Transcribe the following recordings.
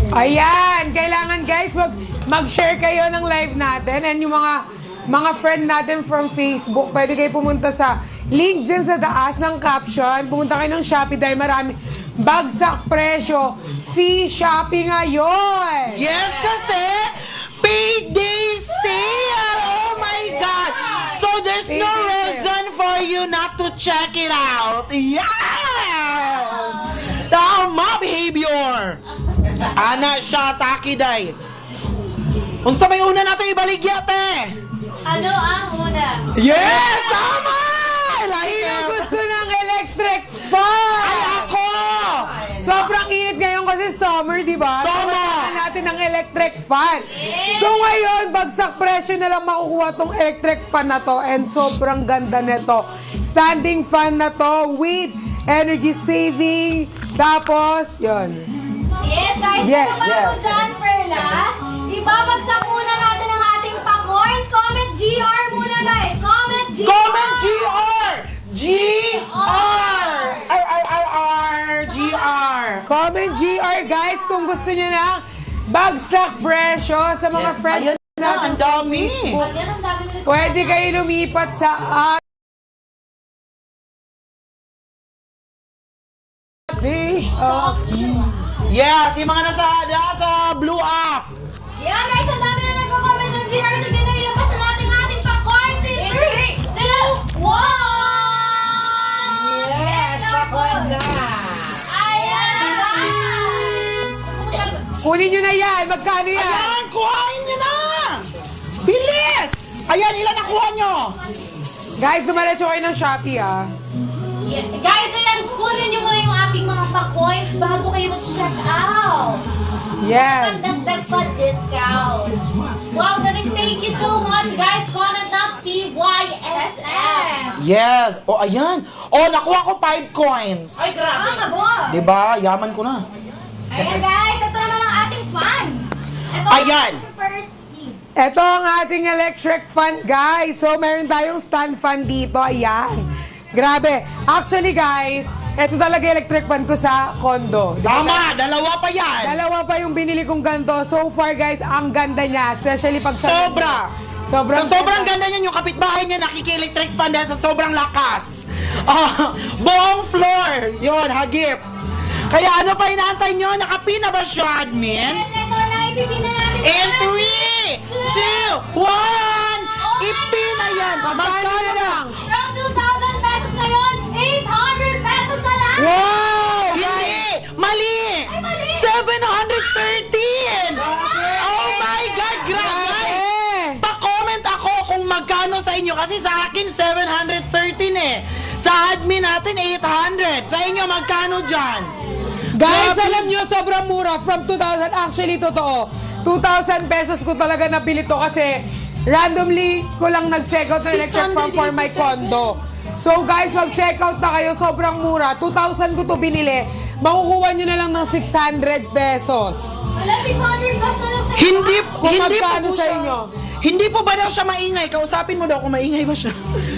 Ayan, kailangan guys mag-share kayo ng live natin and yung mga friend natin from Facebook, pwede kayo pumunta sa link dyan sa taas ng caption. Pumunta kayo ng Shopee dahil marami bagsak presyo si Shopee ngayon. Yes, kasi payday sale! Oh my God! So there's no reason for you not to check it out. Yeah! Tama, behavior! Ana siya, takiday. Unsa may una natin ibaligyate? Ano ang una? Yes! Tama! I like Sino it! gusto ng electric fan? Ay, ako! Sobrang init ngayon kasi summer, di ba? Tama! Kailangan natin ng electric fan. So ngayon, bagsak presyo na lang makukuha tong electric fan na to and sobrang ganda nito. Standing fan na to with energy saving. Tapos, yun. Yes, guys. Yes, Kung bago dyan, Perlas, ibabagsak muna natin ang ating pa-coins. Comment GR muna, guys. Comment GR! Comment GR! GR! GR! Comment GR guys kung gusto nyo ng bagsak presyo sa mga friends Ayan na, natin ang dami! Ayan, ang dami nila. Pwede kayo lumipat sa dish of Yes, yung mga nasa blue app. Yan, guys. Ang dami na nagko-comment ng GR. Sige na, ilabas na natin ang ating pa-coins in 3, 2, 1! Yes, pa-coins na. Ayan! Kunin nyo na yan. Magkano yan? Ayan, kuhain nyo na! Bilis! Ayan, ilan nakuha nyo? Guys, dumalatso kayo ng Shopee Yeah. Guys, ayan, kunin nyo muna yung ating mga pa-coins bago kayo mag-check out. Yes. Pandagdag pa discount. Wow, galing. Thank you so much, guys. Comment na TYSM. Yes. O, ayan. O, nakuha ko 5 coins. Ay, grabe. Diba? Yaman ko na. Ayan, guys. Ito naman ang ating fan. Ito Ayan. ang first team. Ito ang ating electric fan, guys. So, meron tayong stand fan dito. Ayan. Grabe. Actually, guys, ito talaga electric fan ko sa condo. Di ba? Tama, dalawa pa yan. Dalawa pa yung binili kong ganito. So far, guys, ang ganda niya. Especially pag Sobra. Sobrang Sa sobrang ganda niyan, yung kapitbahay niya nakiki-electric fan dahil sa sobrang lakas. Buong floor. Yun, hagip. Kaya ano pa inaantay nyo? Nakapin na ba siya, admin? Yes, ito na. Ipipin na natin. In 3, 2, 1, ipin na yan. Magkano lang? From 2,000 pesos ngayon, 800 pesos na lang. Wow! Hindi! Mali! Ay, mali! 713! Oh my God, grabe! Pa-comment ako kung magkano sa inyo kasi sa akin 713 eh. Sa admin natin 800. Sa inyo magkano dyan? Guys, Grabe. alam nyo, sobrang mura. From 2,000, actually, totoo. 2,000 pesos ko talaga nabili to kasi randomly ko lang nag-check out ng electric fan for my condo. So guys, mag-check out na kayo. Sobrang mura. 2,000 ko to binili. Makukuha nyo na lang ng 600 pesos. Wala, 600 pesos na lang sa Hindi, Kung hindi magkano po sa siya. inyo? Hindi po ba daw siya maingay? Kausapin mo daw kung maingay ba siya.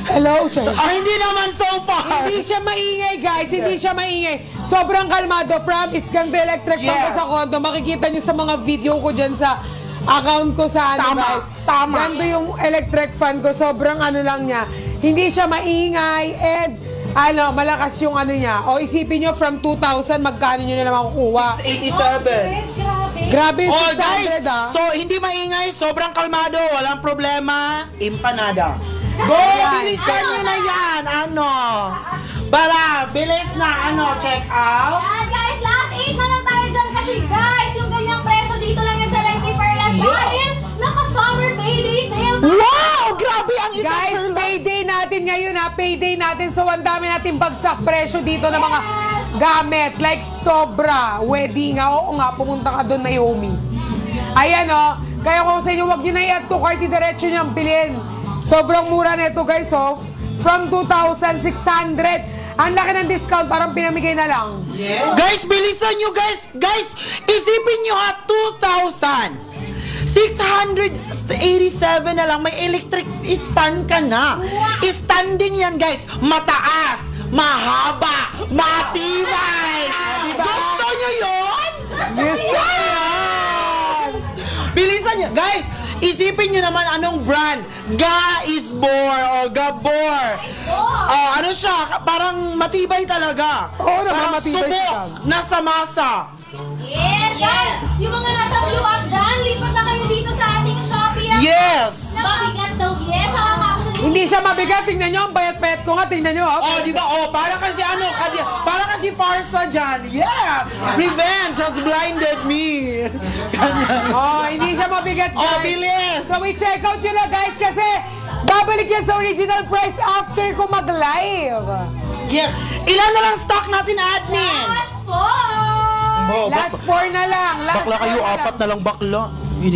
Hello, Chay. Hindi naman so far. Hindi siya maingay, guys. Hindi siya maingay. Sobrang kalmado. Promise, ganda electric fan ko Yeah. sa condo. Makikita nyo sa mga video ko dyan sa account ko sa ano, Tama, guys. tama. Ganda yung electric fan ko. Sobrang ano lang niya. Hindi siya maingay and ano, malakas yung ano niya. O isipin nyo, from 2,000, magkano nyo na naman kukuha. 87. Grabe. Grabe yung Oh 600, guys, so hindi maingay, sobrang kalmado, walang problema, empanada. Go, Ayan. bilisan nyo na yan, ano. Para, bilis na, ano, check out. Yan, guys. Last 8 na lang tayo dyan kasi, guys, yung ganyang presyo dito lang yan sa Lengthy Perlas. Dahil, naka-summer payday sale. Wow, grabe ang isang Guys, perlas. payday natin ngayon ha. Payday natin. So, ang dami natin bagsak presyo dito ng mga gamit. Like, sobra. Wedding nga. Oo nga, pumunta ka doon, Naomi. Ayan o. Kaya kung sa inyo, huwag nyo na i-add to cart. Diretso nyo ang bilhin. Sobrang mura nito guys, oh. From 2,600. Ang laki ng discount, parang pinamigay na lang. Guys, bilisan nyo guys. Guys, isipin nyo ha, 2,687 na lang. May electric span ka na. Standing yan guys. Mataas, mahaba, matibay. Gusto nyo yun? Yes, Bilisan nyo. Guys, isipin nyo naman anong brand. Ga-Isbor o Gabor. Ano siya? Parang matibay talaga. Oo naman, Parang matibay subok siya. nasa masa. Yes, guys! Yung mga nasa Blue Up dyan, lipat na kayo dito sa ating Shopee. Yes! Mabigat daw. Yes, actually. Hindi siya mabigat. Tingnan nyo, ang payat-payat ko nga. Tingnan nyo. Oh, di ba? Oh, para kasi ano, para kasi farsa dyan. Yes! Revenge has blinded me. Ganyan. Oh, hindi siya mabigat. Oh, guys. bilis! So, i-check out nyo na, guys, kasi babalik yan sa original price after ko mag-live. Yes. Ilan na lang stock natin, admin? Last four! Last 4 na lang. Last Bakla kayo, 4 na apat lang. na lang bakla.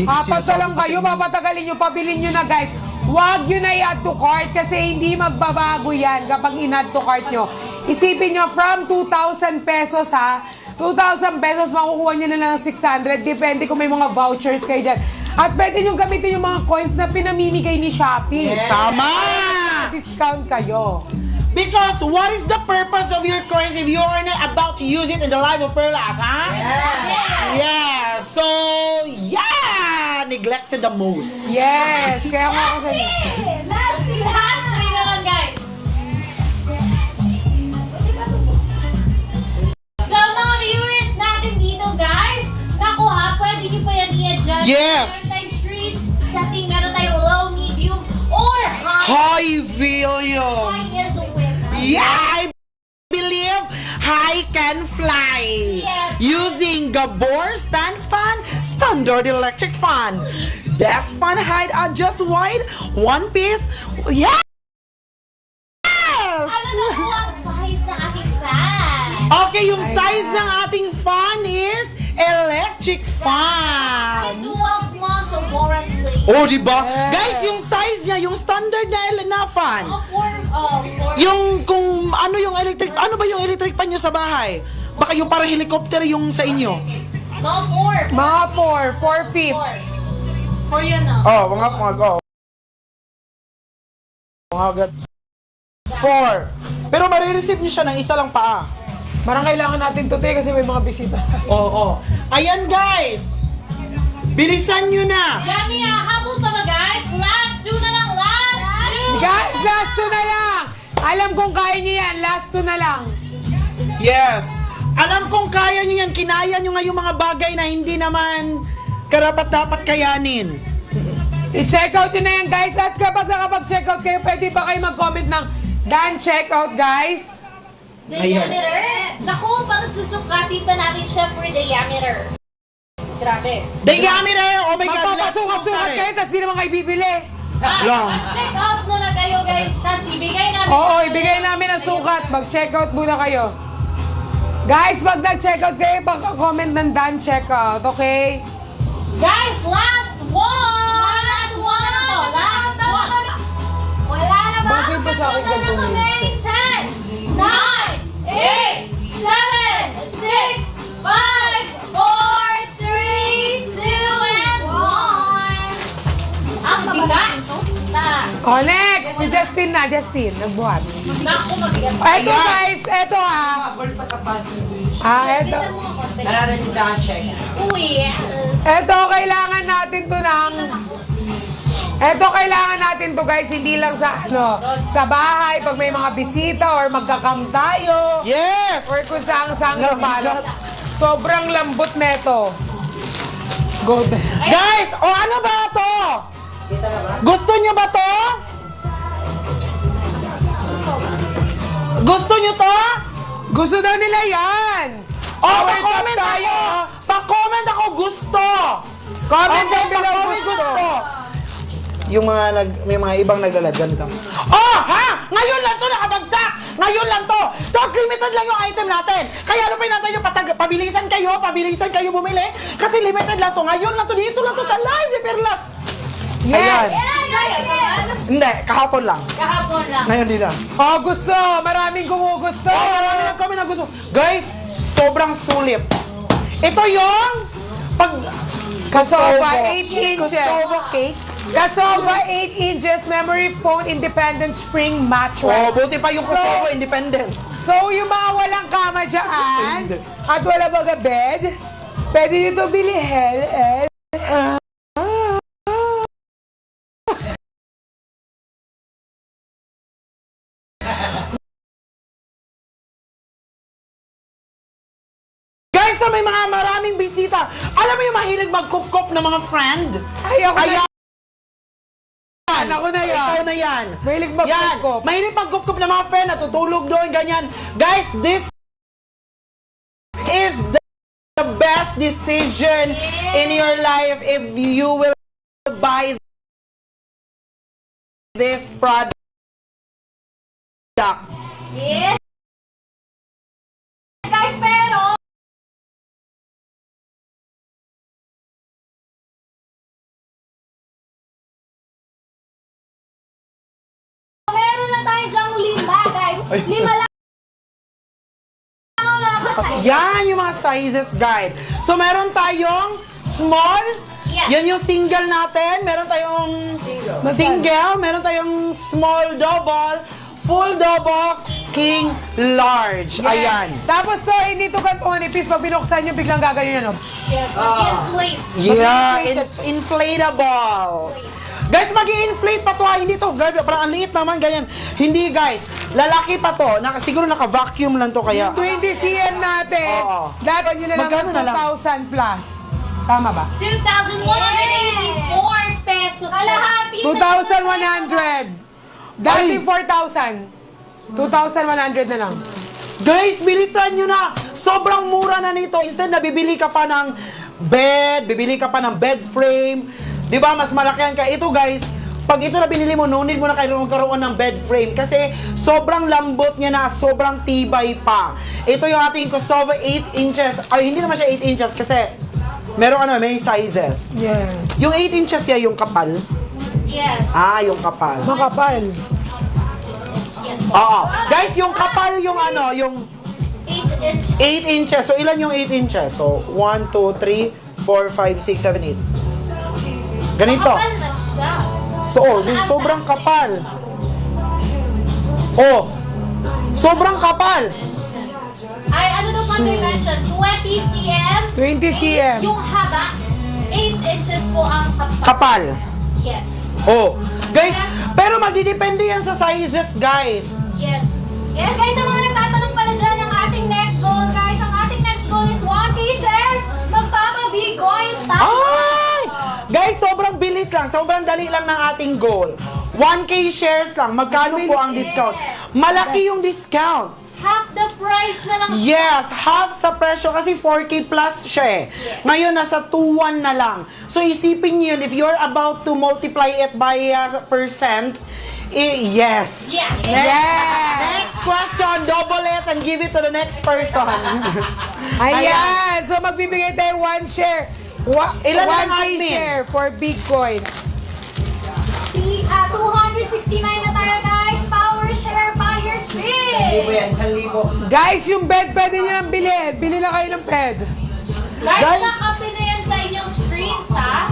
Apat na lang kayo, papatagalin nyo, pabilin nyo na, guys. Huwag nyo na i-add to cart kasi hindi magbabago yan kapag in-add to cart nyo. Isipin nyo, from 2,000 pesos ha, 2,000 pesos makukuha nyo na lang ng 600. Depende kung may mga vouchers kayo dyan. At pwede nyo gamitin yung mga coins na pinamimigay ni Shopee. Tama! Discount kayo. Because what is the purpose of your coins if you are not about to use it in the life of Perlas, huh? Yeah. So, yeah! Neglected the most. Yes, kaya nga ako sa... Last three na lang, guys. So, mga viewers natin dito, guys, naku ha, pwede nyo pa yan i-adjust. Yes. Meron tayong trees, setting, meron tayong low, medium, or High volume. high is with. Yeah, I believe I can fly. Yes. Using Gabor stand fan, standard electric fan, desk fan height adjust wide, one piece. Yes. Ano na po ang size ng aking fan? Okay, yung size ng ating fan is electric fan. 12 months of warranty. Oh, di ba? Yes. Guys, yung size niya, yung standard na fan. Four. Yung kung ano yung electric, ano ba yung electric fan nyo sa bahay? Baka yung parang helicopter yung sa inyo. Mga four. Mga 4 feet. Four yun na. Oh, mga oh. Mga agad. 4. Pero marireceive niyo siya ng isa lang paa. Parang kailangan natin to kasi may mga bisita. Oo. Ayan guys. Bilisan nyo na. Gani habol pa ba guys? Last two na lang. Last two. Guys, last 2 na lang. Alam kong kaya niyo yan. Last 2 na lang. Yes. Alam kong kaya nyo yan. Kinaya nyo nga yung mga bagay na hindi naman karapat-dapat kayanin. I-check out yun na yan, guys. At kapag nakapag-check out kayo, pwede ba kayo mag-comment ng done check out, guys? Diameter. Naku, parang susukatin pa natin siya for diameter. Grabe. Diameter! Oh my God! let's Magpapasukat-sukat start kayo, it. tapos di naman kayo bibili. Lang. Mag-check out muna kayo guys. Tapos ibigay namin. Oo, ibigay namin ang sukat. Mag-check out muna kayo. Guys, pag nag-check out kayo, pag-comment ng done check out, okay? Guys, last one! Last one! Last one! Wala na ba? Bagay pa sa akin ganito na kami. 10, 9, 8, 7, 6, 5, 4, 3, 2, and 1. Ang bigat! Oh, next! Si Justin na, Justin. Nagbuhat. Naku, mabigat. Eto Ayan. guys, eto ha. Eto. Uy, Eto, kailangan natin to ng... Eto, kailangan natin to guys, hindi lang sa sa bahay, pag may mga bisita or magkakam tayo. Yes! Or kung saan-saan ka pala. Sobrang lambot neto. Good. Guys, o ano ba to? Gusto nyo ba to? Gusto nyo to? Gusto daw nila yan. O, Power tap pa-comment tayo. ako. Pa-comment ako gusto. Comment Okay, down below pa-comment gusto. Yung mga may mga ibang naglalad ganito. Oh, ha? Ngayon lang to nakabagsak. Ngayon lang to. Tapos limited lang yung item natin. Kaya ano pa natin yung pabilisan kayo bumili. Kasi limited lang to. Ngayon lang to. Dito lang to sa live ni Perlas. Yes. Hindi, kahapon lang. kahapon lang. Ngayon din lang. Oh, gusto. Maraming gumugusto. Oh, marami lang kami na gusto. Guys, sobrang sulit. Ito yung Cassava 8 inches. Cassava cake. Cassava 8 inches memory foam independent spring mattress. Oh, buti pa yung So- Cassava independent. So, yung mga walang kama dyan at wala baga bed, pwede nyo ito bilhin. Alam mo yung mahilig magkup-kup na mga friend? Ay, ako na Ayan. yan. Ako na yan. Ikaw na yan. Mahilig Yan. magkup-kup. Mahilig magkup-kup na mga friend, natutulog doon, ganyan. Guys, this is the best decision in your life if you will buy this product. Yes. Guys, pero meron na tayo dyang 5, guys. 5 lang ang nakaka-size. Yan yung mga sizes, guide. So, meron tayong small. Yes. Yan yung single natin. Meron tayong single. Meron tayong small double, full double, king large. Ayan. Tapos to, hindi to ganito manipis. Pag binuksan nyo, biglang gagayon yan. Oh. Yes, inflate. Yeah, Mag-inflate. inflatable. Guys, mag-i-inflate pa to ha. Hindi to, guys, parang ang liit naman, ganyan. Hindi, guys. Lalaki pa to. Siguro naka-vacuum lang to kaya. 20 cm natin. Oo. Dapat nyo na lang Magkano ng na lang? 2,000 plus. Tama ba? 2,184 pesos. Kalahati. 2,100. Dati Ay. 4,000. 2,100 na lang. Guys, bilisan nyo na. Sobrang mura na nito. Instead na bibili ka pa ng bed, bibili ka pa ng bed frame. Di ba? Mas malakihan ka. Ito guys, pag ito na binili mo, no need mo na kayo magkaroon ng bed frame. Kasi sobrang lambot niya na at sobrang tibay pa. Ito yung ating Kosovo 8 inches. Ay, hindi naman siya 8 inches kasi meron may sizes. Yes. Yung 8 inches yan, yung kapal. Yes. Ah, yung kapal. Makapal. Yes. Oo. Guys, yung kapal yung yung 8 inch. 8 inches. So, ilan yung 8 inches? So, 1, 2, 3, 4, 5, 6, 7, 8. Ganito. Kapal na siya. So, sobrang kapal. Oh, sobrang kapal. Ay, ano daw pa dimension? 20 cm. 20 cm. Yung haba, 8 inches po ang kapal. Kapal. Yes. Oh. Guys, pero magdidepende yan sa sizes, guys. Yes. Yes, guys, sa mga nagtatanong pala dyan, ang ating next goal, guys, ang ating next goal is 1K shares. Magpapa-big coins tayo. Ay! Guys, sobrang bilis lang. Sobrang dali lang ng ating goal. 1K shares lang. Magkano po ang discount? Malaki yung discount. Half the price na lang. Yes, half sa presyo kasi 4K plus siya eh. Ngayon, nasa 2,1 na lang. So, isipin niyo yun, if you're about to multiply it by percent, yes. Yes. Next question, double it and give it to the next person. Ayan. So, magbibigay tayo 1 share. Ilan na 1K ang admin? share for big coins. 269 na tayo, guys. Power share, fire spin. Guys, yung bed pwede nyo nang bilhin. Bili na kayo ng bed. Guys, Guys. nakapi na yan sa inyong screens, ha?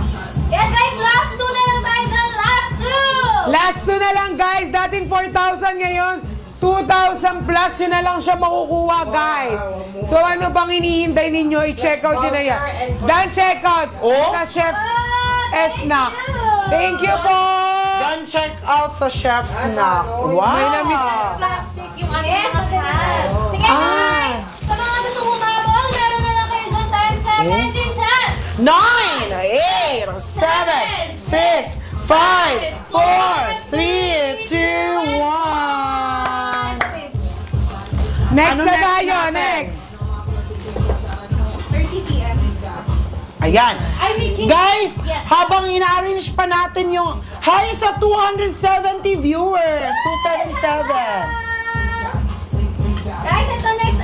Yes, guys. Last 2 na lang tayo dyan. Last 2. Last 2 na lang, guys. Dating 4,000 ngayon. 2,000 plus yun na lang siya makukuha, guys. So, ano bang hinihintay ninyo? I-check out yun na yan. Done check out sa Chef Snack. Thank you po! Done check out sa Chef Snack. Wow! May na-miss. Classic yung ano yes, sige, Ah. guys. Sa mga gusto humabol, meron na lang kayo dyan 10 seconds in 10. 9, 8, 7, 6, 5, 4, 3, 2, 1. Next Ano na next tayo, natin? next. 30 cm. Ayan. Ay, may king. Guys, Yes. habang ina-arrange pa natin yung hi sa 270 viewers. 277. Guys, ito next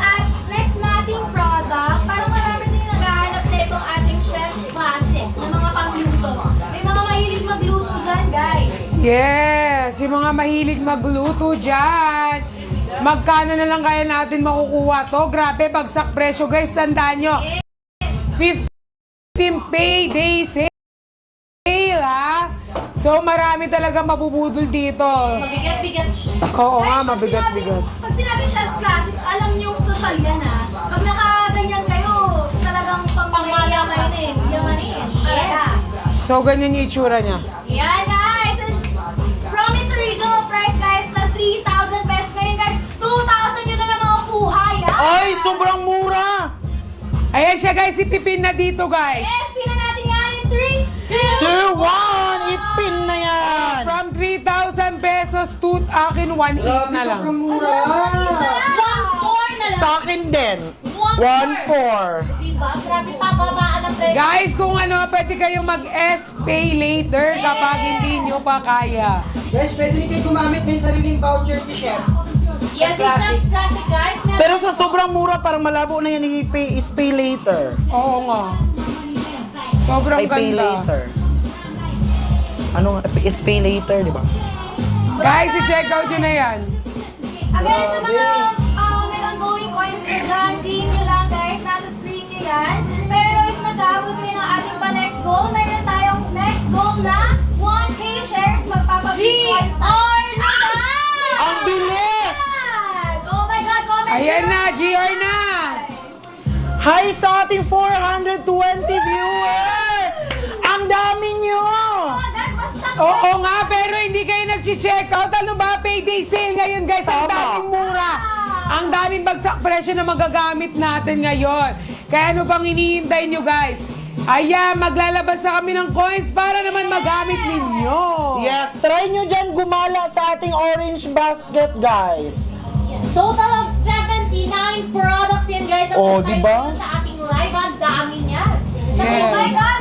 nating product. Parang marami din naghahanap na itong ating Chef's Classic na mga pangluto. May mga mahilig magluto dyan, guys. Yes, yung mga mahilig magluto dyan. Magkano na lang kaya natin makukuha to? Grabe, bagsak presyo guys, tandaan nyo. 15 payday sale ha. So marami talaga mabubudol dito. Mabigat-bigat siya. Oo Guys, nga, pag mabigat-bigat. Pag sinabi Chef's Classics, alam niyo yung social yan, ha? Pag nakaganyan kayo, talagang pangmayamanin. Yamanin. Talaga. So ganyan yung itsura niya. Yan, guys. And from its original price, guys, na 3,000 pesos ngayon, guys, 2,000 yun na lang makukuha, yan. Ay, sobrang mura. Ayan siya guys, ipipin na dito guys. Yes, pina natin yan in 3, 2, 2, 1, ipin na yan. From 3,000 pesos to akin 1,800 na lang. mura. 1,400 na lang. Sa akin din. 1,400. Diba? Grabe pababaan ang presyo. Guys, kung ano, pwede kayong mag-S-Pay later kapag hindi nyo pa kaya. Guys, pwede rin kayo gumamit. May sariling voucher si Chef. Yes, it's Classic. just classic, guys. Meron- Pero sa sobrang mura, parang malabo na yan is pay later. Oo nga. Sobrang Ay, pay ganda. later. Ano, is pay later, di ba? Guys, i-check out nyo na yan. Again, sa mga may ongoing coins na dyan, team nyo lang guys, nasa screen nyo yan. Pero if nag-aabot kayo ng ating pa next goal, mayroon tayong next goal na 1K shares magpapabig coins or na Ang bilis! Oh my God, comment Ayan nyo. na, GR na! Hi sa ating 420 viewers! Ang dami nyo! Agad, basta Oo nga, pero hindi kayo nag-check out. Ano ba? Payday sale ngayon guys. Ang Tama. daming mura. Ang daming bagsak presyo na magagamit natin ngayon. Kaya ano pang hinihintay nyo guys? Ayan, maglalabas na kami ng coins para naman magamit ninyo. Yes, try nyo dyan gumala sa ating orange basket, guys. total of 79 products yan guys. Ang Oh, tayo diba? Sa ating live, ang dami niyan. Yes. Oh my God,